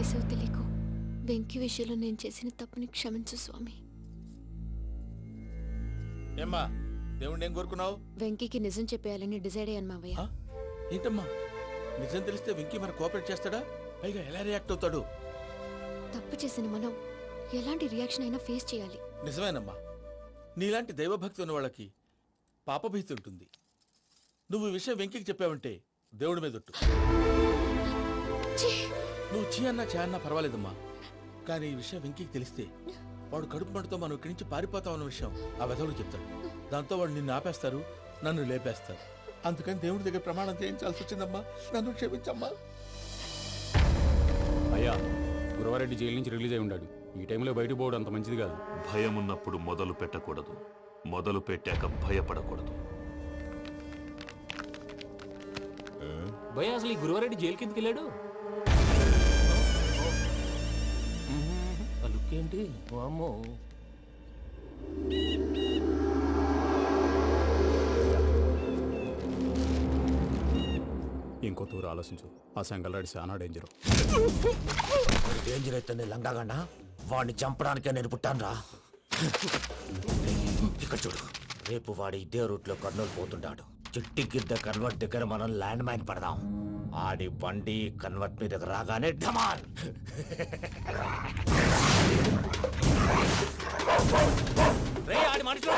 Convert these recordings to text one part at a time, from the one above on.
చేసావు తెలియకు. వెంకీ విషయంలో నేను చేసిన తప్పుని క్షమించు స్వామి. ఏమ్మా దేవుణ్ణి ఏం కోరుకున్నావు? వెంకీకి నిజం చెప్పేయాలని డిసైడ్ అయ్యాను మావయ్య. ఏంటమ్మా నిజం తెలిస్తే వెంకీ మన కోఆపరేట్ చేస్తాడా? పైగా ఎలా రియాక్ట్ అవుతాడు? తప్పు చేసిన మనం ఎలాంటి రియాక్షన్ అయినా ఫేస్ చేయాలి. నిజమేనమ్మా, నీలాంటి దైవభక్తి ఉన్న వాళ్ళకి పాపభీతి ఉంటుంది. నువ్వు ఈ విషయం వెంకీకి చెప్పావంటే దేవుడి మీద ఒట్టు. నువ్వు చీ అన్నా చే అన్నా పర్వాలేదమ్మా, కానీ ఈ విషయం వెంకీకి తెలిస్తే వాడు కడుపు మంటతో మనం ఇక్కడి నుంచి పారిపోతామన్న విషయం ఆ వెధవుడు చెప్తాడు. దాంతో వాడు నిన్ను ఆపేస్తారు, నన్ను లేపేస్తారు. అందుకని దేవుడి దగ్గర ప్రమాణం చేయించాల్సి వచ్చిందమ్మా, నన్ను క్షమించమ్మా. అయ్యా, గురవారెడ్డి జైలు నుంచి రిలీజ్ అయి ఉన్నాడు. ఈ టైంలో బయటకు పోవడం అంత మంచిది కాదు. భయం ఉన్నప్పుడు మొదలు పెట్టకూడదు, మొదలు పెట్టాక భయపడకూడదు. భయ అసలు ఈ గురవారెడ్డి జైలు కిందకి వెళ్ళాడు. ఏంటి వామ్మో. ఇంకో తూరు ఆలోచించు. ఆ సంగల్లాడి చాలా డేంజర్. డేంజర్ అయితే లంగాగండ వాడిని చంపడానికే నేను పుట్టాను రా. ఇక్కడ చూడు, రేపు వాడు ఇదే రూట్ లో కర్నూలు పోతుంటాడు. చిట్టి గిద్ద కన్వర్ట్ దగ్గర మనం ల్యాండ్ మైన్ పడదాం. ఆడి బండి కన్వర్ట్ మీద రాగానే ఢమాన్. ఆడి మనుషులు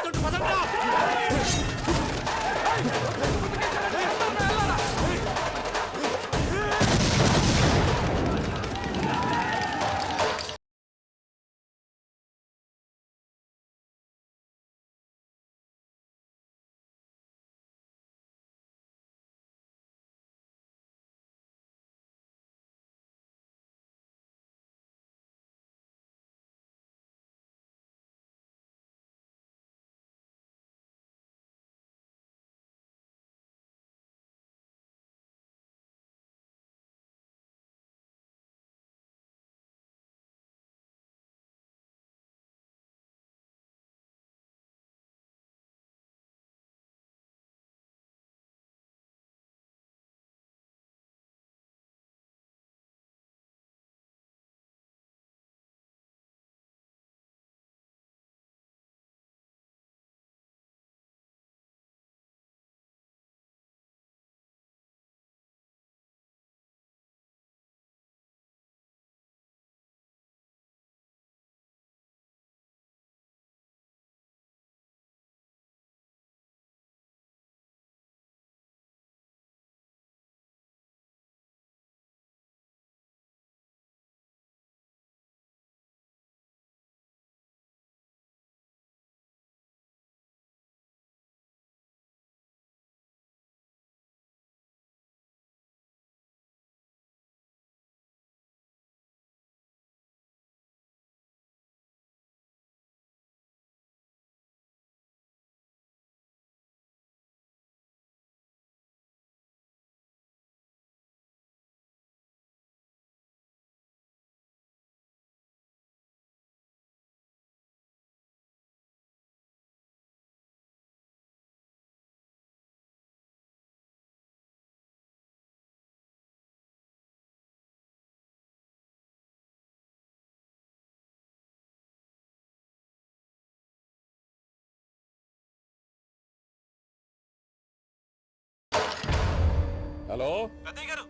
హలో పెద్దయ్య గారు,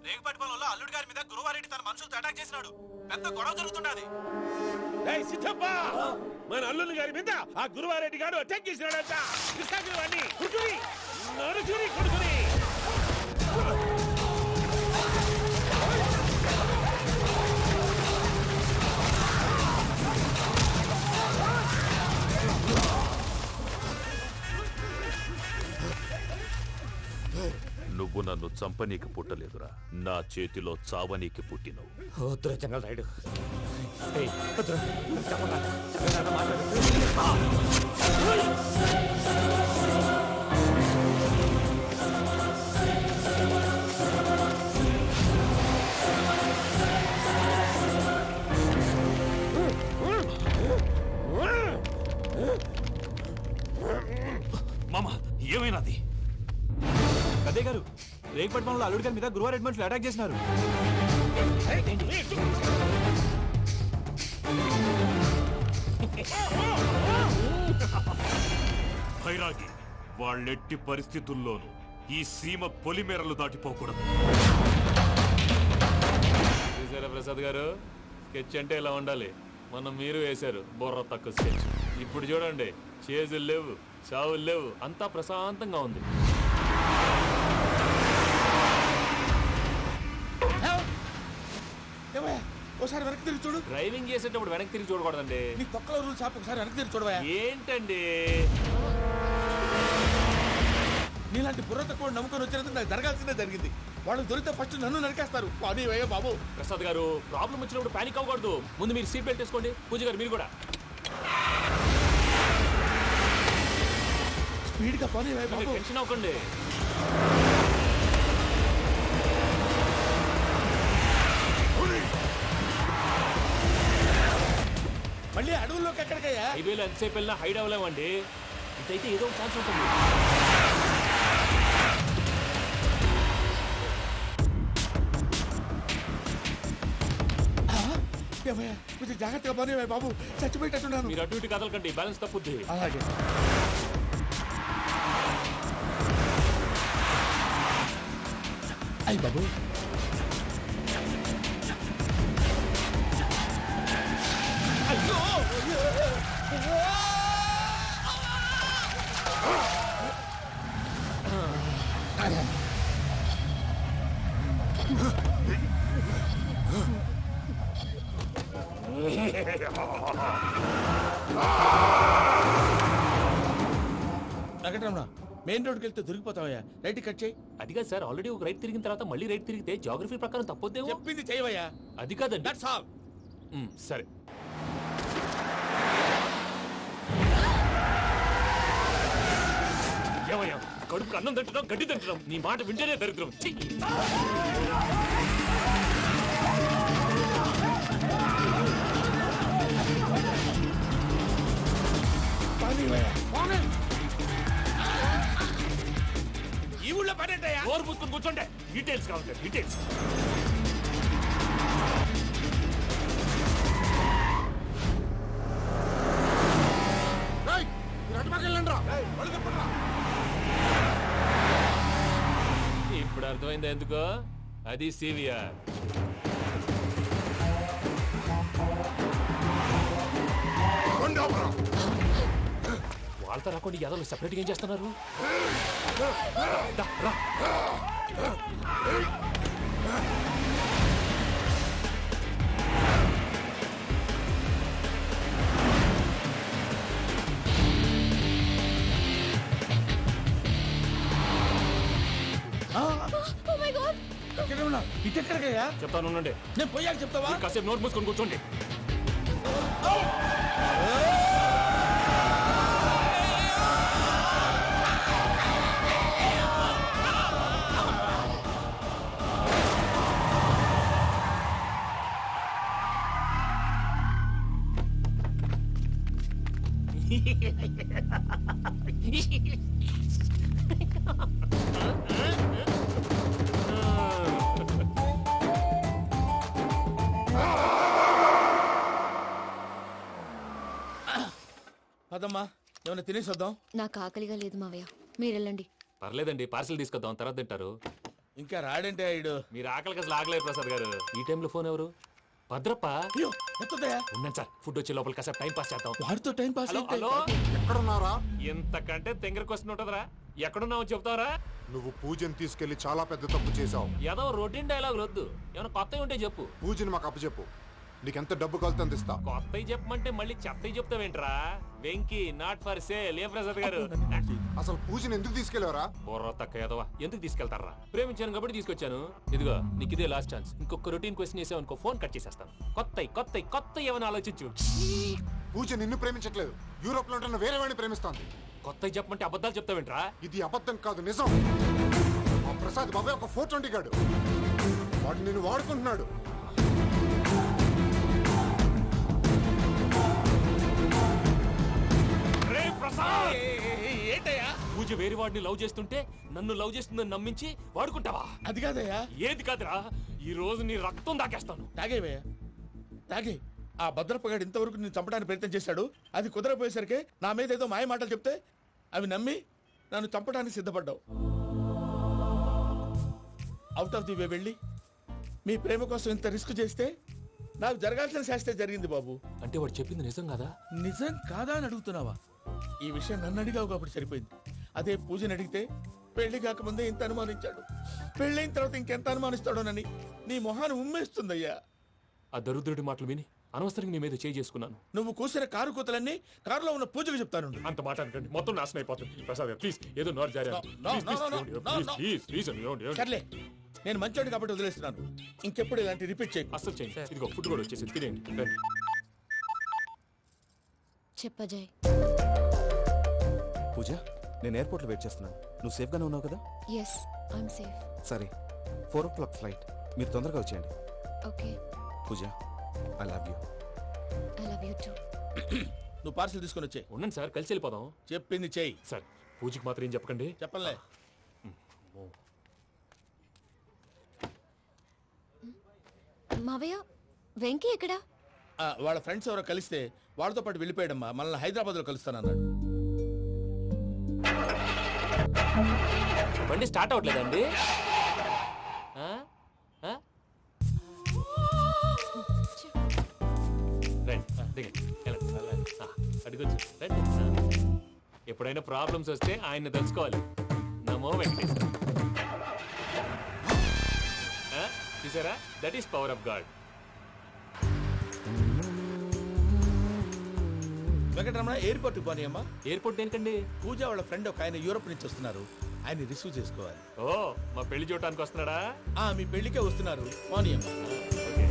రేగుపాటి పొలంలో అల్లుడి గారి మీద గురువారెడ్డి తన మనుషులతో అటాక్ చేసినాడు. పెద్ద గొడవ జరుగుతున్నది. మన అల్లుడి గారి మీద ఆ గురువారెడ్డి గారు అటాక్ చేసినాడట. కృష్ణాగిరి కొడుకుని నడుచుని కొడుకుని నువ్వు నన్ను చంపనీకి పుట్టలేదురా, నా చేతిలో చావనీకి పుట్టినవు. చెంగల్ రైడు మామ ఏమైనాది? అదే గారు, రేగుపాటి పొలంలో అల్లుడి గారి మీద గురువారెడ్డి మనుషులు అటాక్ చేసినారు. భైరాగి వాళ్ళెట్టి పరిస్థితుల్లోనూ ఈ సీమ పొలిమేరలు దాటిపోకూడదు. చూసారా ప్రసాద్ గారు, స్కెచ్ అంటే ఇలా ఉండాలి. మనం మీరు వేశారు బుర్ర తక్కువ స్కెచ్. ఇప్పుడు చూడండి, చేజులు లేవు, చావులు లేవు, అంతా ప్రశాంతంగా ఉంది. ఒకసారి వెనక్కి తిరిగి చూడు. డ్రైవింగ్ చేసేటప్పుడు వెనక్కి తిరిగి చూడకూడదండి. నీ తొక్కలో రూల్స్ ఆపు, ఒకసారి వెనక్కి తిరిగి చూడవా. ఏంటండి నీలాంటి బుర్ర తక్కువ నమ్ముకొని వచ్చినందుకు నాకు జరగాల్సిందే జరిగింది. వాళ్ళు దొరికితే ఫస్ట్ నన్ను నరికేస్తారు. కానీ అయ్యో బాబు. ప్రసాద్ గారు, ప్రాబ్లం వచ్చినప్పుడు పానిక్ అవ్వకూడదు. ముందు మీరు సీట్ బెల్ట్ వేసుకోండి. పూజ గారు మీరు కూడా స్పీడ్గా పని బాబు. టెన్షన్ అవ్వకండి. మళ్ళీ అడవుల్లోకి ఎక్కడికయ్యా? హైవేలో ఎంతసేపు వెళ్ళినా హైడ్ అవ్వలేమండి. ఇదైతే ఏదో ఒక ఛాన్స్ ఉంటుంది. కొంచెం జాగ్రత్తగా పని బాబు, చచ్చిపోయేటట్టున్నాను. మీరు అటు ఇటు కదలకండి, బ్యాలెన్స్ తప్పుద్ది. అలాగే. అయ్యి బాబు, వెంకటరమణ, మెయిన్ రోడ్కి వెళ్తే దొరికిపోతావయ్యా. రైట్ కట్ చేయి. అది కాదు సార్, ఆల్రెడీ ఒక రైట్ తిరిగిన తర్వాత మళ్ళీ రైట్ తిరిగితే జాగ్రఫీ ప్రకారం తప్పొద్దేమో. చెప్పింది చేయవయ్యా. అది కాదండి. That's all. సరే. ఏమయ్యా, కడుపుకు అన్నం తింటున్నాం, గడ్డి తింటున్నాం. నీ మాట వింటేనే దరిద్రం. ఈ ఊళ్ళో పని ఏంటయ్యా? డోర్ పూసుకొని కూర్చోండి. డీటెయిల్స్ కావాలి, డీటెయిల్స్. ఇప్పుడు అర్థమైంది ఎందుకో. అది సివిఆర్. వాళ్ళతో రాకుండా యాదవ్ సెపరేట్గా ఏం చేస్తున్నారు? రా. ఇటెక్కడికయ్యా? చెప్తాను ఉండండి. నేను పోయాక చెప్తావా? కాసేపు నోట్ మూసుకొని కూర్చోండి. అదమ్మా, ఏమైనా తినేసి వద్దాం. నాకు ఆకలిగా లేదు మావయ్య, మీరు వెళ్ళండి. పర్లేదండి, పార్సిల్ తీసుకొద్దాం, తర్వాత తింటారు. ఇంకా రాడంటే ఆయుడు. మీరు ఆకలికి అసలు ఆగలేదు ప్రసాద్ గారు. ఈ టైంలో ఫోన్ ఎవరు? భద్రప్ప. అయ్యో, ఎత్తదయ్యా. ఉన్నాను సార్, ఫుడ్ వచ్చే లోపల కాసేపు టైం పాస్ చేద్దాం. వాడితో టైం పాస్. హలో హలో, ఎక్కడున్నారా? ఎంతకంటే తెంగర క్వశ్చన్ ఉంటుందిరా. ఎక్కడున్నావు చెప్తావరా? నువ్వు పూజని తీసుకెళ్లి చాలా పెద్ద తప్పు చేశావు. ఏదో రొటీన్ డైలాగ్ వద్దు, ఏమైనా కొత్తవి ఉంటే చెప్పు. పూజని మాకు అప్పచెప్పు. నీకెంత డబ్బు కలితే అందిస్తా. కొత్తవి చెప్పమంటే మళ్ళీ చెత్తవి చెప్తావేంట్రా? Venky not for sale. A Prasad గారు, అసలు పూజని ఎందుకు తీసుకెళ్లేవరా? బుర్ర తక్క ఏదవా, ఎందుకు తీసుకెళ్తారా? ప్రేమించాను కాబట్టి తీసుకొచ్చాను. ఇదిగో నీకు ఇదే లాస్ట్ ఛాన్స్. ఇంకొక రొటీన్ క్వశ్చన్ చేసావు అనుకో, ఫోన్ కట్ చేసేస్తాను. కొత్త ఏమైనా ఆలోచించు. పూజ నిన్ను ప్రేమించట్లేదు, యూరోప్ లో ఉంటున్న వేరే వాడిని ప్రేమిస్తాంది. కొత్తవి చెప్పమంటే అబద్ధాలు చెప్తావేంట్రా? ఇది అబద్ధం కాదు, నిజం. ఆ ప్రసాద్ బాబాయ్ ఒక 420 గాడు. వాడు నిన్ను వాడుకుంటున్నాడు. ఏంటయ్యా? పూజ పూజ వేరే వాడిని లవ్ చేస్తుంటే నన్ను లవ్ చేస్తుందని నమ్మించి వాడుకుంటావా? అది కాదయ్యా. ఏది కాదురా, ఈ రోజు నీ రక్తం దాకేస్తాను. తాగేవయ్యా, తాగే. ఆ భద్రపగాడు ఇంతవరకు నేను చంపడానికి ప్రయత్నం చేశాడు. అది కుదరపోయేసరికి నా మీద ఏదో మాయ మాటలు చెప్తే అవి నమ్మి నన్ను చంపడానికి సిద్ధపడ్డావు. అవుట్ ఆఫ్ ది వే వెళ్ళి మీ ప్రేమ కోసం ఇంత రిస్క్ చేస్తే నాకు జరగాల్సిన శాస్త్రే జరిగింది బాబు. అంటే వాడు చెప్పింది నిజం కాదా? నిజం కాదా అని అడుగుతున్నావా? ఈ విషయం నన్ను అడిగావు కాబట్టి సరిపోయింది. అదే పూజని అడిగితే పెళ్లి కాకముందే ఇంత అనుమానించాడు, పెళ్ళైన తర్వాత ఇంకెంత అనుమానిస్తాడోనని నీ మొహాన్ని ఉమ్మేస్తుందయ్యా. ఆ దరిద్రుడి మాటలు విని అనవసరంగా నీ మీద చేయి చేసుకున్నాను. నువ్వు కూసిన కారు కూతలన్నీ కారులో ఉన్న పూజకు చెప్తాను. అంత మాట అనకండి, మొత్తం నాశనం అయిపోతుంది. ప్రసాద్ ప్లీజ్, ఏదో నోరు జారీ. సర్లే, నేను మంచోడు కాబట్టి వదిలేస్తున్నాను. ఇంకెప్పుడు ఇలాంటి రిపీట్ చేయకు. అస్సలు చేయండి. ఇదిగో ఫుడ్ కూడా వచ్చేసి తినేయండి. రండి. చెప్పజాయ్. పూజ, నేను ఎయిర్పోర్ట్లో వెయిట్ చేస్తున్నాను. నువ్వు సేఫ్గానే ఉన్నావు కదా? Yes, I'm safe. సరే, 4 o'clock ఫ్లైట్. మీరు తొందరగా వచ్చేయండి. Okay. Pooja, I love you. I love you too. నువ్వు పార్సల్ తీసుకొని వచ్చే. ఉండండి సార్, కలిసి వెళ్ళిపోదాం. చెప్పింది చెయ్యి. సార్, పూజకి మాత్రం ఏం చెప్పకండి. చెప్పలే. మావయ్య, వెంకీ ఎక్కడా? వాళ్ళ ఫ్రెండ్స్ ఎవరో కలిస్తే వాళ్ళతో పాటు వెళ్ళిపోయాడమ్మా. మనల్ని హైదరాబాద్లో కలుస్తానన్నాడు. బండి స్టార్ట్ అవ్వట్లేదండి. ఎప్పుడైనా ప్రాబ్లమ్స్ వస్తే ఆయన్ని తెలుసుకోవాలి. నమో వెంకటేశ్వర. చూసారా, that is power of God. Venkataramana, ఎయిర్పోర్ట్కి పోనీ అమ్మా. ఎయిర్పోర్ట్ దేనికండి? పూజ వాళ్ళ ఫ్రెండ్ ఒక ఆయన యూరోప్ నుంచి వస్తున్నారు. ఆయన రిసీవ్ చేసుకోవాలి. ఓ, మా పెళ్లి చూడటానికి వస్తున్నాడా? మీ పెళ్లికే వస్తున్నారు. పోనీ అమ్మా. Okay.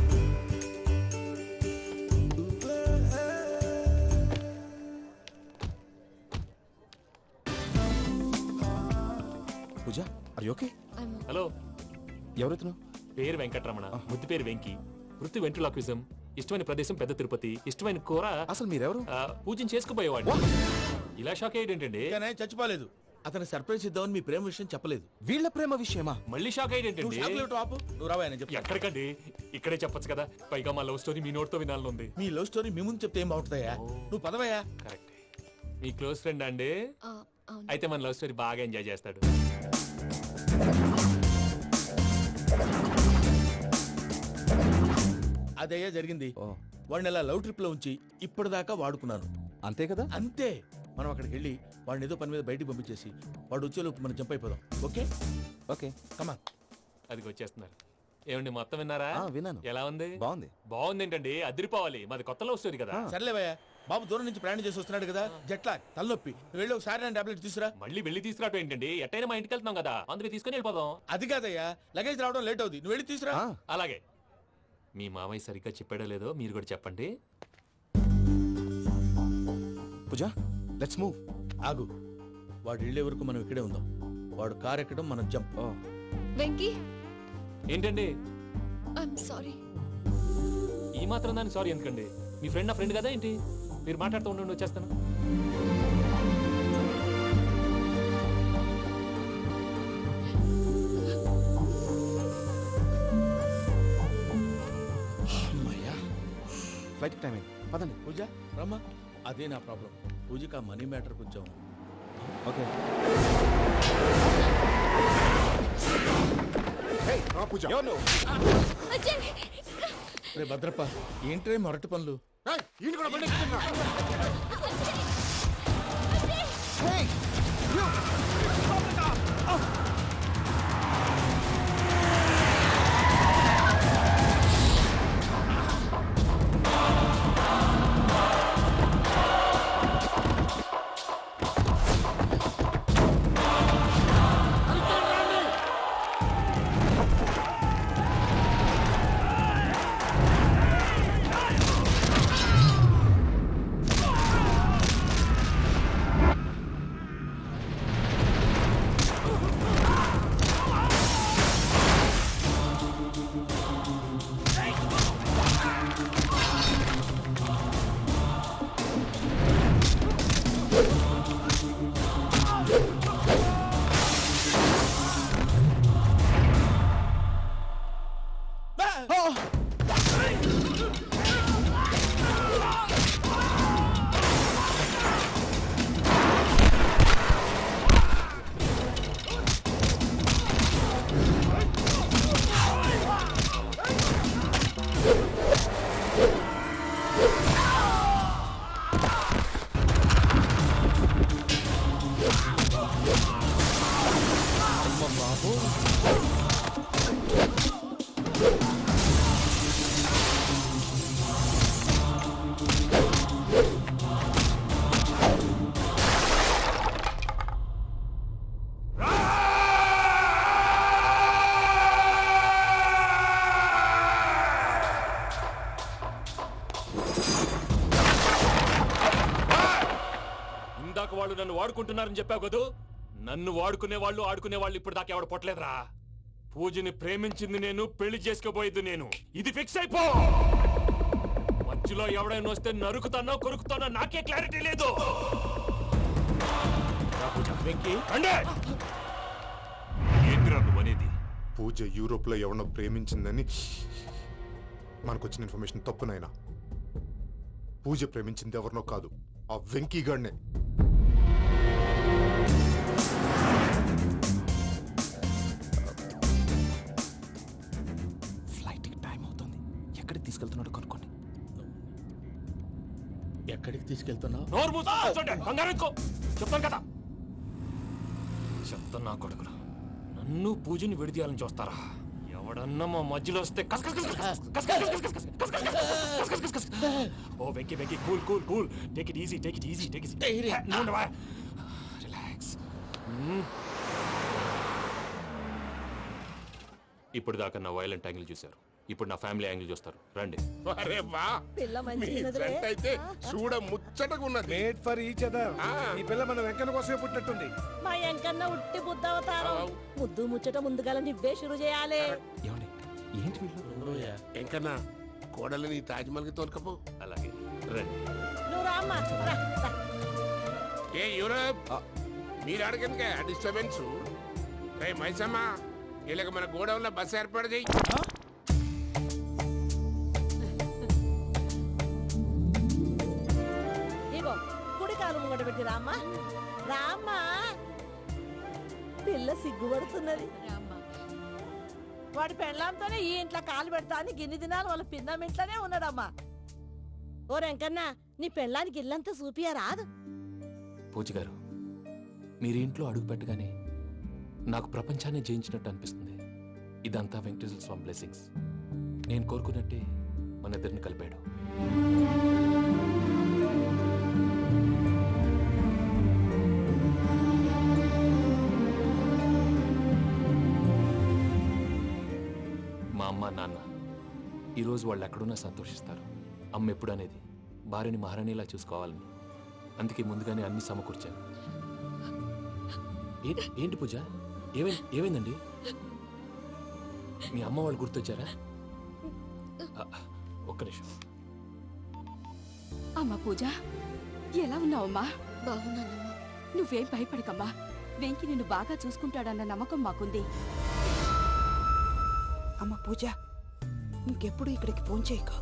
Pooja, are you okay? Hello, ఎవరెత్తును? పేరు వెంకటరమణ, ముద్దు పేరు వెంకీ, వృత్తి వెంట్రులాక్విజం, ఇష్టమైన ప్రదేశం పెద్ద తిరుపతి, ఇష్టమైన కూర. అసలు మీరెవరు? పూజను చేసుకుపోయేవాడు. ఇలా షాక్ అయ్యేటండి. కానీ చచ్చిపోలేదు. అతను సర్ప్రైజ్ ఇద్దామని మీ ప్రేమ విషయం చెప్పలేదు. వీళ్ళ ప్రేమ విషయమా? మళ్ళీ షాక్ అయ్యేటండి. నువ్వు రావా చెప్పి. ఎక్కడికండి, ఇక్కడే చెప్పొచ్చు కదా. పైగా మా లవ్ స్టోరీ మీ నోట్తో వినాలనుంది. మీ లవ్ స్టోరీ మీ ముందు చెప్తే ఏం బాగుంటుందయ్యా? నువ్వు పదవయ్యా. కరెక్ట్. మీ క్లోజ్ ఫ్రెండ్ అండి? అయితే మన లవ్ స్టోరీ బాగా ఎంజాయ్ చేస్తాడు. అదయ్యా జరిగింది. వాడిని అలా లవ్ ట్రిప్ లో ఉంచి ఇప్పటిదాకా వాడుకున్నాను. అంతే కదా? అంతే. మనం అక్కడికి వెళ్ళి వాడిని ఏదో పని మీద బయటికి పంపించేసి వాడు వచ్చేలోపు మనం జంప్ అయిపోదాం. ఓకే ఓకే, కమాన్. అది వచ్చేస్తున్నారు. ఏమండి, మొత్తం విన్నారా? విన్నాను. ఎలా ఉంది? బాగుంది. బాగుంది ఏంటండి, అదిరిపోవాలి. మాది కొత్త లవ్ స్టోరీ కదా. సర్లేవయ్యా, బాబు దూరం నుంచి ప్రయాణం చేసి వస్తున్నాడు కదా, జట్లా తలనొప్పి. వెళ్ళి ఒకసారి నా టాబ్లెట్ తీసుకురా. మళ్ళీ వెళ్ళి తీసుకురావటం ఏంటండి? ఎట్టైనా మా ఇంటికి వెళ్తున్నాం కదా, అందుకే తీసుకుని వెళ్ళిపోదాం. అది కాదయ్యా, లగేజ్ రావడం లేట్ అవుతుంది. నువ్వు వెళ్ళి తీసుకురా. అలాగే. మీ మామయ్య సరిగ్గా చెప్పాడో లేదో మీరు కూడా చెప్పండి. పూజ, లెట్స్ మూవ్. ఆగు, వాడు వెళ్ళే వరకు మనం ఇక్కడే ఉందాం. వాడు కార్ ఎక్కడం, మనం జంప్. వెంకీ, ఏంటండి? I'm sorry. ఈ మాత్రం దాన్ని సారీ ఎందుకండి? మీ ఫ్రెండ్ నా ఫ్రెండ్ కదా ఏంటి? మీరు మాట్లాడుతూ ఉండండి, వచ్చేస్తాను. ఫ్లైట్ టైం అయింది, పదండి. పూజ రమ్మా. అదే నా ప్రాబ్లం. పూజకి ఆ మనీ మ్యాటర్ కొంచెం. ఓకే. పూజ, రే భద్రప్ప, ఏంట్రే మొరటి పనులు? ఈయన కూడా బండి ఎక్కుతున్నా. ఇందాక వాళ్ళు నన్ను వాడుకుంటున్నారని చెప్పావు కదూ. నన్ను వాడుకునే వాళ్ళు ఇప్పుడు దాకా ఎవడ పొట్టలేదురా. పూజని ప్రేమించింది నేను, పెళ్లి చేసుకోబోయేది నేను. ఇది ఫిక్స్ అయిపో. మధ్యలో ఎవడైనా వస్తే నరుకుతానో కొరుకుతానో నాకే క్లారిటీ లేదు. ఏంటిరా నువ్వు అనేది? పూజ యూరోప్ లో ఎవరినో ప్రేమించిందని మనకొచ్చిన ఇన్ఫర్మేషన్ తప్పునైనా. పూజ ప్రేమించింది ఎవరినో కాదు, ఆ వెంకీ గాడినే. ఫ్లైట్ టైం అవుతుంది. ఎక్కడికి తీసుకెళ్తున్నాడో కనుక్కోండి. ఎక్కడికి తీసుకెళ్తున్నావు? నోరు మూసుకొని కూర్చోండి. కంగారు ఎందుకు? చెప్తాను కదా. చెప్తాను నా కొడుకులు. నన్ను పూజని విడిదీయాలని చూస్తారా? ఎవడన్నా మా మధ్యలో వస్తే ఓ Venky Venky cool cool cool. Take it easy, take it easy, take it easy. Relax. ఇప్పుడు దాకా నా వైలెంట్ యాంగిల్ చూశారు. ఇప్పుడు నా ఫ్యామిలీ యాంగిల్ చూస్తారు. రండి. అరే వా, మీ జంట అయితే చూడ ముచ్చటగా ఉన్నది. Made for each other. ఈ పిల్ల మన వెంకన్న కోసమే పుట్టినట్టుంది. మా వెంకన్న ఉట్టి బుద్ధవతారం. ముద్దు ముచ్చట ముందుగా నువ్వే షురు చేయాలి. ఏంటి వీళ్ళు? ఎంకన్నా కోడలని తాజ్మహల్ కి తోలుకపో. అలాగే రండి. నువ్వు రామ్మా. ఏ యూరప్, మీరు అడగందుకే డిస్టర్బెన్స్. రే మైసమ్మా, వీళ్ళకి మన గోడౌన్ లో బస్సు ఏర్పాటు చేయి. ఇగో కుడి కాలు ముంగట పెట్టి రామ్మా. రామ్మా, పిల్ల సిగ్గుపడుతున్నది. వాడి పెళ్ళాంతోనే ఈ ఇంట్లో కాలు పెడతా అని గిన్ని దినాలు వాళ్ళ పిన్నం ఇంట్లోనే ఉన్నాడమ్మా. ఓ వెంకన్న, నీ పెళ్ళానికి ఇల్లంతా చూపియా రాదు? పూజ గారు, మీరు ఇంట్లో అడుగు పెట్టగానే నాకు ప్రపంచాన్ని జయించినట్టు అనిపిస్తుంది. ఇదంతా వెంకటేశ్వర స్వామి బ్లెస్సింగ్స్. నేను కోరుకున్నట్టే మన ఇద్దరిని కలిపాడు. మా అమ్మ నాన్న ఈరోజు వాళ్ళు ఎక్కడున్నా సంతోషిస్తారు. అమ్మ ఎప్పుడు అనేది భార్యని మహారాణిలా చూసుకోవాలని. అందుకే ముందుగానే అన్ని సమకూర్చాను. ఏంటి పూజ, ఏమైందండి? మీ అమ్మ వాళ్ళు గుర్తొచ్చారా? ఒక్క నిమిషం. అమ్మా పూజ, ఎలా ఉన్నావమ్మా? బాగున్నానమ్మా. నువ్వేం భయపడకమ్మా. వెంకి నిన్ను బాగా చూసుకుంటాడన్న నమ్మకం మాకుంది. అమ్మ పూజ, ఇంకెప్పుడు ఇక్కడికి ఫోన్ చేయకు.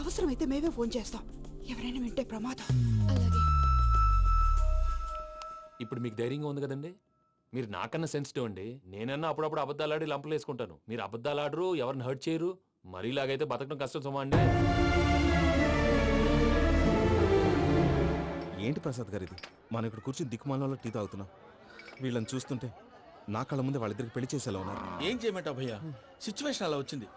అవసరమైతే మేమే ఫోన్ చేస్తాం. ఎవరైనా వింటే ప్రమాదం. అలాగే. ఇప్పుడు మీకు ధైర్యంగా ఉంది కదండి. మీరు నాకన్నా సెన్సిటివ్ అండి. నేనన్నా అప్పుడప్పుడు అబద్ధాలాడి లంపలు వేసుకుంటాను. మీరు అబద్ధాలు ఆడరు, ఎవరిని హర్ట్ చేయరు. మరీలాగైతే బతకడం కష్టం సుమా అండి. ఏంటి ప్రసాద్ గారు ఇది? మనం ఇక్కడ కూర్చుని దిక్కుమాలలో టీ తాగుతున్నాం. వీళ్ళని చూస్తుంటే నా కళ్ళ ముందే వాళ్ళిద్దరికి పెళ్లి చేసేలా ఉన్నారు. ఏం చేయమంటావు భయ్యా? సిచ్యువేషన్ అలా వచ్చింది.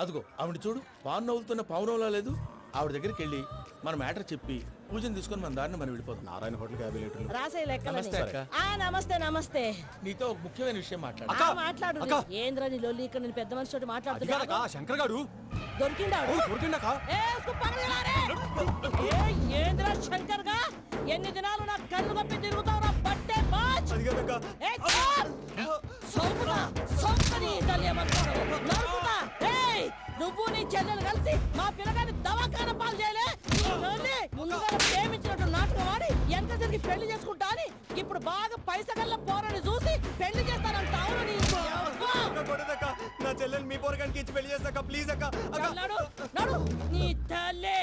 అదిగో ఆవిడ చూడు, పావు నవ్వులుతున్న పావునవ్వులా లేదు. ఆవిడ దగ్గరికి వెళ్ళి మన మ్యాటర్ చెప్పి పూజను తీసుకొని మన దారిని మనం వెళ్ళిపోతాం. నారాయణ హోటల్ 50 లీటర్లు. రాసే లెక్క. నమస్తే అక్క. నమస్తే నమస్తే. నీతో ఒక ముఖ్యమైన విషయం మాట్లాడు. మాట్లాడు. ఏంద్రా నీ లొల్లి? ఇక్కడ నేను పెద్ద మనిషితో మాట్లాడుతున్నా. శంకర్ గారు దొరికిండాడు. ఏంద్రా శంకర్ గా? ఎన్ని దినాలు నా కళ్ళు కప్పి తిరుగుతావు నా పట్టే బాచ్. నువ్వు నీ చెల్లెలు కలిసి మా పిల్లగాని దవాఖాన పాలు చేయలే. ముందుగా ప్రేమించినట్టు నాటకం ఆడి ఎంత తిరిగి పెళ్లి చేసుకుంటా అని ఇప్పుడు బాగా పైసగల్ల పోరని చూసి పెళ్లి చేస్తానంట. అవును నా చెల్లెలు మీ పోరగానికి ఇచ్చి పెళ్లి చేస్తాక ప్లీజ్ అక్క. నడు నీ తల్లి.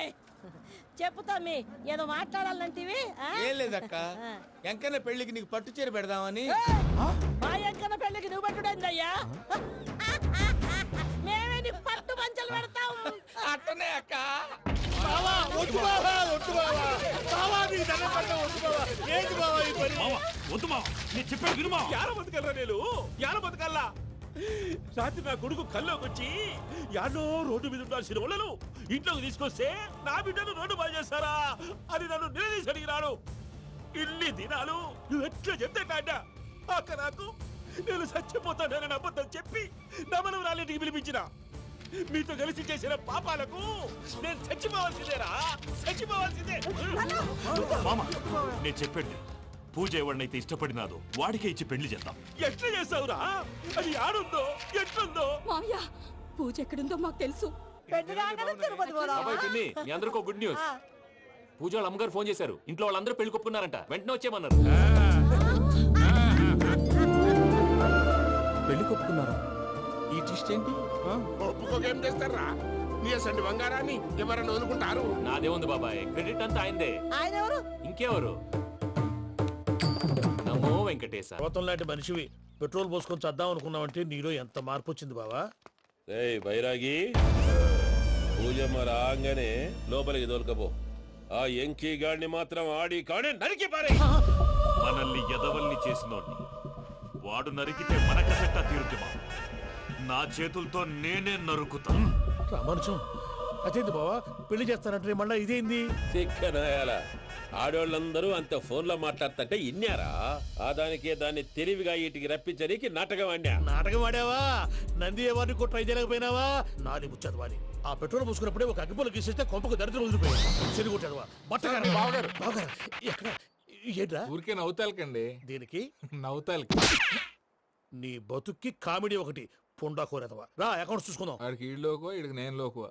చెప్పుతా మీ ఏదో మాట్లాడాలంటివి. ఏం లేదక్క, ఎంకన్న పెళ్లికి నీకు పట్టు చీర పెడదామని. మా ఎంకన్న పెళ్లికి నువ్వు పెట్టుడేందయ్యా? మేమే నీ పట్టు పంచలు పెడతాం. అట్టనే అక్క. బావా, వద్దు బావా, వద్దు బావా. ఏంటి బావా ఈ పని? వద్దు మావా నేను చెప్పాను విను మావా. యాడ బతకల్లా నేను యాడ బతకల్లా? రాత్రి నా కొడుకు కల్లోకి వచ్చి యాడో రోడ్డు మీద ఉండాల్సిన వాళ్ళను ఇంట్లోకి తీసుకొస్తే నా బిడ్డను రోడ్డు బాగా చేస్తారా అని నన్ను నిలదీసి అడిగినాడు. ఇన్ని దినాలు నువ్వు ఎట్లా చెప్తే కాడ్డా అక్క నాకు నేను చచ్చిపోతానని అబద్ధం చెప్పి నా మనవరాలింటికి పిలిపించిన. మీతో కలిసి చేసిన పాపాలకు నేను చచ్చిపోవాల్సిందేరా, చచ్చిపోవాల్సిందే. మామ నేను చెప్పండి పూజ ఎవరినైతే ఇష్టపడినాదో వాడికే ఇచ్చి పెళ్లి చేద్దాం. ఎట్లా చేస్తావురా? అది ఆడుందో ఎట్లుందో? మావయ్య పూజ ఎక్కడుందో మాకు తెలుసు. బాబాయ్ పిన్ని మీ అందరికీ గుడ్ న్యూస్. పూజ వాళ్ళ అమ్మగారు ఫోన్ చేశారు. ఇంట్లో వాళ్ళందరూ పెళ్లి కొప్పుకున్నారంట. వెంటనే వచ్చేయమన్నారు. పెళ్లి కొప్పుకున్నారా? ఈ ట్విస్ట్ ఏంటి? ఒప్పుకోకేం చేస్తారా? నీ అసంటి బంగారాన్ని ఎవరన్నా వదులుకుంటారు? నాదే ఉంది బాబాయ్, క్రెడిట్ అంతా ఆయనదే. ఆయన ఎవరు? ఇంకెవరు? నమో వెంకటేశ. పర్వతం లాంటి మనిషివి పెట్రోల్ పోసుకొని చద్దాం అనుకున్నావంటే నీలో ఎంత మార్పు వచ్చింది బావా. వైరాగి పూజమ్మ రాగానే లోపలికి దొరకపో. ఆ ఎంకీ గాడిని మాత్రం ఆడి కానీ నరికి పారే. మనల్ని ఎదవల్ని చేసినోడ్ని వాడు నరికితే మనకసెట్టా తీరుతుమా? నా చేతులతో నేనే నరుకుతా. రామానుజం అదేంది బావా పెళ్లి చేస్తానంటే మళ్ళా ఇదేంది? చిక్కనాయాల ఆడోళ్ళందరూ అంత ఫోన్లో మాట్లాడుతుంటే ఇన్నారా? ఆ దానికే దాన్ని తెలివిగా వీటికి రప్పించడానికి నాటకం ఆడా. నాటకం ఆడావా? నంది ఎవరిని కూడా ట్రై చేయలేకపోయినావా? నాది ముచ్చదు వాడి. ఆ పెట్రోల్ పోసుకున్నప్పుడే ఒక అగ్గిపుల్ల గీసేస్తే కొంపకు దరిద్రం వదిలిపోయాడు. చెరుగుంటాడువా బట్టగారు బావగారు బావగారు ఎక్కడ ఏంట్రా? ఊరికే నవ్వుతాలకండి. దీనికి నవ్వుతాలకి నీ బతుక్కి కామెడీ ఒకటి పుండా కోరేదవా. రా అకౌంట్స్ చూసుకుందాం. ఆడికి ఈడు లోకువా, ఈడికి నేను లోకువా.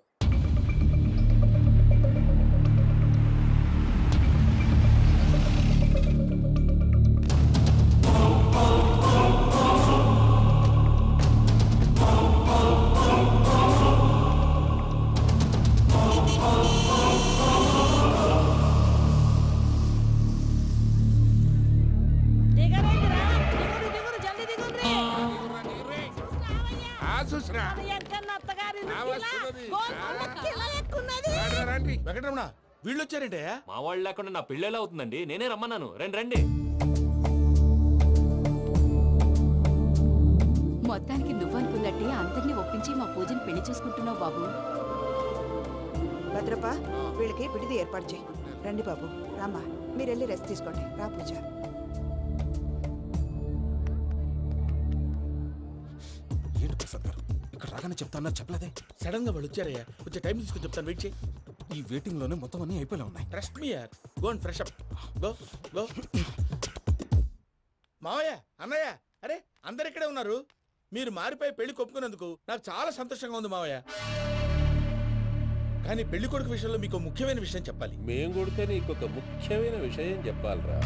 వెంకటరమణ వీళ్ళు వచ్చారంటే మా వాళ్ళు లేకుండా నా పెళ్ళేలా అవుతుందండి? నేనే రమ్మన్నాను. రండి రండి. మొత్తానికి నువ్వనుకున్నట్టే అందరినీ ఒప్పించి మా పూజని పెళ్లి చేసుకుంటున్నావు బాబు. భద్రప్ప వీళ్ళకి విడిది ఏర్పాటు చేయి. రండి బాబు రామ్మా, మీరు వెళ్ళి రెస్ట్ తీసుకోండి. రా పూజ. ఏంటి ప్రసాద్ గారు ఇక్కడ రాగానే చెప్తానా చెప్పలేదే? సడన్ గా వాళ్ళు వచ్చారయ్యా, కొంచెం టైం తీసుకొని చెప్తాను. వెయిట్ చేయి. ఈ వెయిటింగ్ లోనే మొత్తం అన్ని అయిపోయినా ఉన్నాయి. ట్రస్ట్ మీ యార్. Go and fresh up. Go go. మావయ్య అన్నయ్య అరే అందరు ఇక్కడే ఉన్నారు. మీరు మారిపోయి పెళ్లి కొప్పుకున్నందుకు నాకు చాలా సంతోషంగా ఉంది మావయ్య. కానీ పెళ్లి కొడుకు విషయంలో మీకు ముఖ్యమైన విషయం చెప్పాలి. మేం కొడితే నీకు ఒక ముఖ్యమైన విషయం చెప్పాలరా.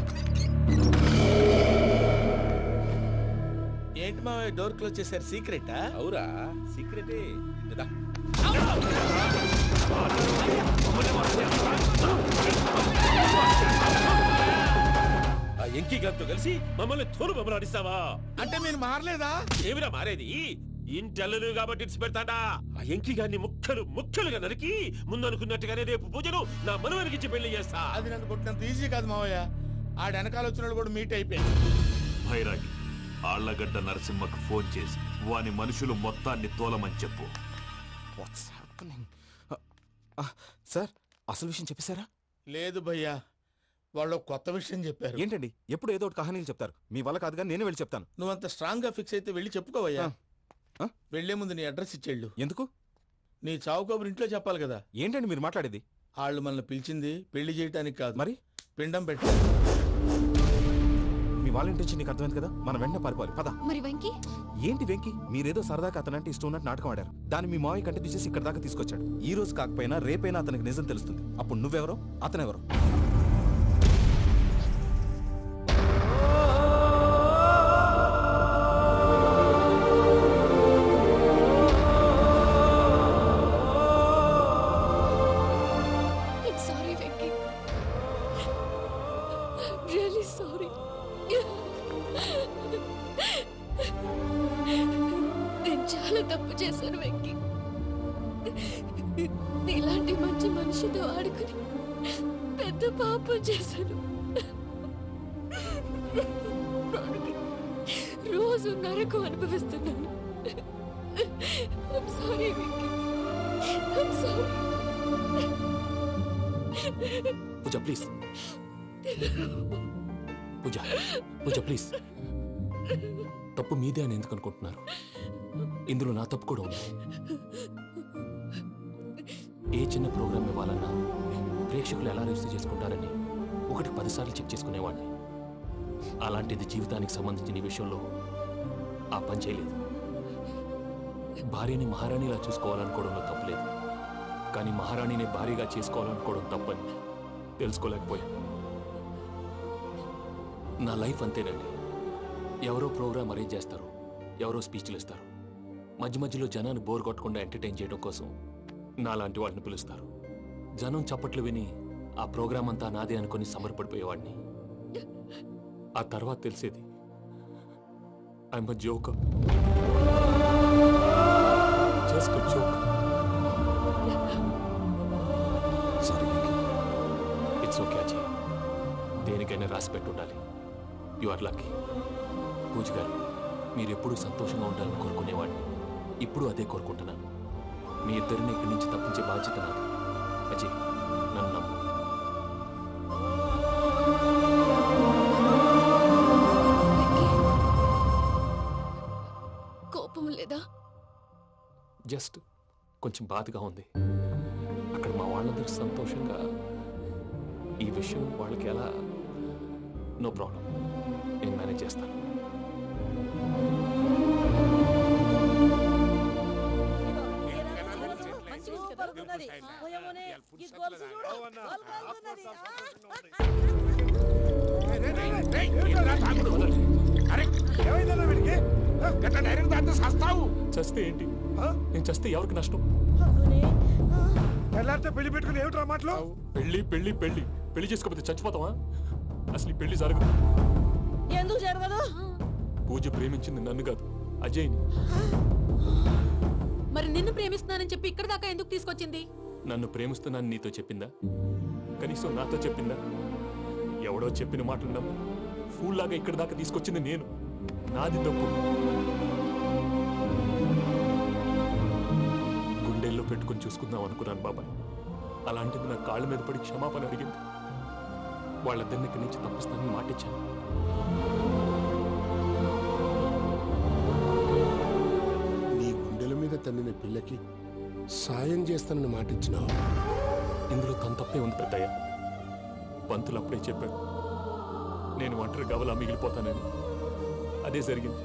ఏంటి మావయ్య డోర్ క్లోజ్ చేశారు? సీక్రెటా? అవురా సీక్రెటే. ఆ ఎంకీ గారితో కలిసి మమ్మల్ని తోలు బొమ్మలాడిస్తావా? అంటే మీరు మారలేదా? ఏమిరా మారేది? ఇంటల్లు కాబట్టి ఇడిచి పెడతాడా? ఆ ఎంకీ గారిని ముక్కలు ముక్కలుగా నరికి ముందనుకున్నట్టుగానే రేపు పూజను నా మనవనికిచ్చి పెళ్లి చేస్తా. అది నన్ను కొట్టినంత ఈజీ కాదు మావయ్య. ఆడ వెనకాల వచ్చిన వాళ్ళు కూడా మీట్ అయిపోయారు. భైరాగి ఆళ్లగడ్డ నరసింహకు ఫోన్ చేసి వాని మనుషులు మొత్తాన్ని తోలమని చెప్పు. సార్ అసలు విషయం చెప్పేశారా? లేదు భయ్యా, వాళ్ళు కొత్త విషయం చెప్పారు. ఏంటండి ఎప్పుడు ఏదో ఒకటి కహానీలు చెప్తారు. మీ వల్ల కాదుగా నేనే వెళ్ళి చెప్తాను. నువ్వంత స్ట్రాంగ్ గా ఫిక్స్ అయితే వెళ్ళి చెప్పుకోవయ్యా. వెళ్లే ముందు నీ అడ్రస్ ఇచ్చేళ్ళు. ఎందుకు? నీ చావు కబురు ఇంట్లో చెప్పాలి కదా. ఏంటండి మీరు మాట్లాడేది? వాళ్ళు మనల్ని పిలిచింది పెళ్లి చేయటానికి కాదు, మరి పిండం పెట్టారు. మీ వాళ్ళ ఇంటి నీకు అర్థమైంది కదా, మనం వెంటనే పారిపోవాలి. పద. మరి వెంకీ? ఏంటి వెంకీ? మీరేదో సరదాగా అతనంటే ఇష్టం ఉన్నట్టు నాటకం ఆడారు. దాన్ని మీ మావయ్య కంటిన్యూ చేసి ఇక్కడ దాకా తీసుకొచ్చాడు. ఈ రోజు కాకపోయినా రేపైనా అతనికి నిజం తెలుస్తుంది. అప్పుడు నువ్వెవరో అతనెవరో. Sorry Venky, really sorry. నేను చాలా తప్పు చేశాను వెంకీ. నీలాంటి మంచి మనిషితో ఆడుకుని పెద్ద పాపం చేశాను. రోజు నరకం అనుభవిస్తున్నాను. I'm sorry, Vicky. I'm sorry. Pooja please, Pooja Pooja please. తప్పు మీదే అని ఎందుకు అనుకుంటున్నారు? ఇందులో నా తప్పు కూడా ఉంది. ఏ చిన్న ప్రోగ్రామ్ ఇవ్వాలన్నా ప్రేక్షకులు ఎలా రిసీవ్ చేసుకుంటారని 1-10 సార్లు చెక్ చేసుకునేవాడిని. అలాంటిది జీవితానికి సంబంధించిన ఈ విషయంలో ఆ పని చేయలేదు. భార్యని మహారాణిలా చూసుకోవాలనుకోవడంలో తప్పులేదు, కానీ మహారాణిని భార్యగా చేసుకోవాలనుకోవడం తప్పని తెలుసుకోలేకపోయాను. నా లైఫ్ అంతేనండి. ఎవరో ప్రోగ్రామ్ అరేంజ్ చేస్తారు, ఎవరో స్పీచ్లు ఇస్తారు, మధ్య మధ్యలో జనాన్ని బోర్ కొట్టకుండా ఎంటర్టైన్ చేయడం కోసం నాలాంటి వాడిని పిలుస్తారు. జనం చప్పట్లు విని ఆ ప్రోగ్రామ్ అంతా నాదే అనుకుని సమర్పడిపోయేవాడిని. ఆ తర్వాత తెలిసేది I'm a joker, just a joker. Sorry, it's okay Ajay. దేనికైనా రాసి పెట్టి ఉండాలి. You are lucky. పూజ గారు, మీరు ఎప్పుడూ సంతోషంగా ఉండాలని కోరుకునేవాడిని. ఇప్పుడు అదే కోరుకుంటున్నాను. మీ ఇద్దరిని ఇక్కడి నుంచి తప్పించే బాధ్యత నాది. అజయ్, నన్ను నమ్ము. కోపం లేదా? జస్ట్ కొంచెం బాధగా ఉంది. అక్కడ మా వాళ్ళందరూ సంతోషంగా ఈ విషయం వాళ్ళకి ఎలా. నో ప్రాబ్లం, నేను మేనేజ్ చేస్తాను. చస్తే ఏంటి? నేను చస్తే ఎవరికి నష్టం? పెళ్లి పెట్టుకుని ఏమిట్రా మాటలు? పెళ్లి పెళ్లి పెళ్లి పెళ్లి చేసుకోకపోతే చచ్చిపోతావా? అసలు ఈ పెళ్లి జరగదు. ఎందుకు జరగదు? పూజ ప్రేమించింది నన్ను కాదు, అజయ్ని. మరి నిన్ను ప్రేమిస్తున్నానని చెప్పి ఇక్కడ దాకా ఎందుకు తీసుకొచ్చింది? నన్ను ప్రేమిస్తున్నాను నీతో చెప్పిందా? కనీసం నాతో చెప్పిందా? ఎవడో చెప్పిన మాటలు నమ్ము ఫూల్ లాగా ఇక్కడ దాకా తీసుకొచ్చింది నేను. నాది తప్పు. గుండెల్లో పెట్టుకుని చూసుకుందాం అనుకున్నాను బాబాయ్. అలాంటిది నా కాళ్ళ మీద పడి క్షమాపణ అడిగింది. వాళ్ళిద్దరిని ఇక్కడి నుంచి తప్పిస్తానని మాటిచ్చాను. నీ గుండెల మీద తన్నిన పిల్లకి సాయం చేస్తానని మాటిచ్చినావు. ఇందులో తన తప్పే ఉంది పెద్దయ్య. పంతులు అప్పుడే చెప్పాడు నేను ఒంటరి గవలా మిగిలిపోతానని. అదే జరిగింది.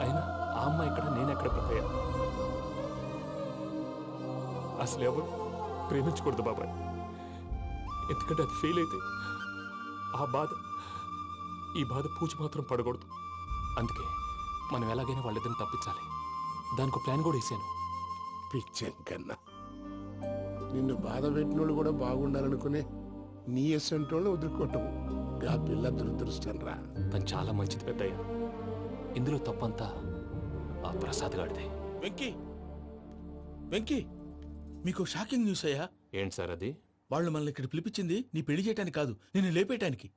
అయినా ఆ అమ్మాయి ఎక్కడ, నేనెక్కడ పెద్దయ్య? అసలు ఎవరు ప్రేమించకూడదు బాబాయ్. ఎందుకంటే అది ఫెయిల్ అయితే ఆ బాధ, ఈ బాధ పూజ మాత్రం పడకూడదు. అందుకే మనం ఎలాగైనా వాళ్ళిద్దరిని తప్పించాలి. దానికి ప్లాన్ కూడా వేసాను. పిచ్చం కన్నా నిన్ను బాధ పెట్టినోళ్ళు కూడా బాగుండాలనుకునే నీ ఎస్సంటోళ్ళు వదులుకోవటం ఆ పిల్ల దురదృష్టం రా. తను చాలా మంచిది పెద్దయ్య. ఇందులో తప్పంతా ఆ ప్రసాద్ గాడిదే. వెంకీ, వెంకీ, మీకు షాకింగ్ న్యూస్ అయ్యా. ఏంటి సార్ అది? వాళ్ళు మనల్ని ఇక్కడ పిలిపించింది నీ పెళ్లి చేయటానికి కాదు, నిన్ను లేపేయటానికి.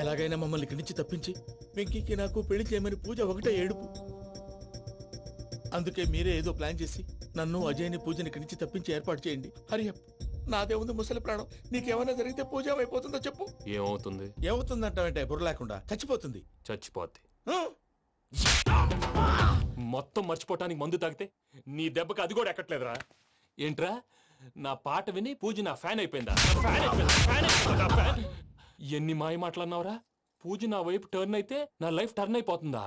ఎలాగైనా మమ్మల్ని ఇక్కడి నుంచి తప్పించి వెంకీకి నాకు పెళ్లి చేయమని పూజ ఒకటే ఏడుపు. అందుకే మీరే ఏదో ప్లాన్ చేసి నన్ను అజయ్ని పూజని ఇక్కడి నుంచి తప్పించి ఏర్పాటు చేయండి. హరియప్, నాదే ఉంది ముసలి ప్రాణం. నీకేమైనా జరిగితే పూజ అయిపోతుందో చెప్పు. ఏమవుతుంది? ఏమవుతుందంటావంటే బుర్ర లేకుండా చచ్చిపోతుంది. చచ్చిపోద్ది. మొత్తం మర్చిపోవటానికి మందు తాగితే నీ దెబ్బకి అది కూడా ఎక్కట్లేదురా. ఏంట్రా, నా పాట విని పూజ నా ఫ్యాన్ అయిపోయిందా? ఎన్ని మాయ మాటలన్నావురా? పూజ నా వైపు టర్న్ అయితే నా లైఫ్ టర్న్ అయిపోతుందా?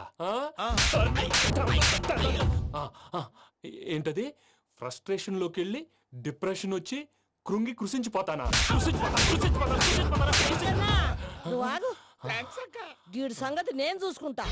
ఏంటది? ఫ్రస్ట్రేషన్ లోకి వెళ్ళి డిప్రెషన్ వచ్చి కృంగి కృషించిపోతానా? నువ్వు ఆగు. వీడి సంగతి నేను చూసుకుంటా.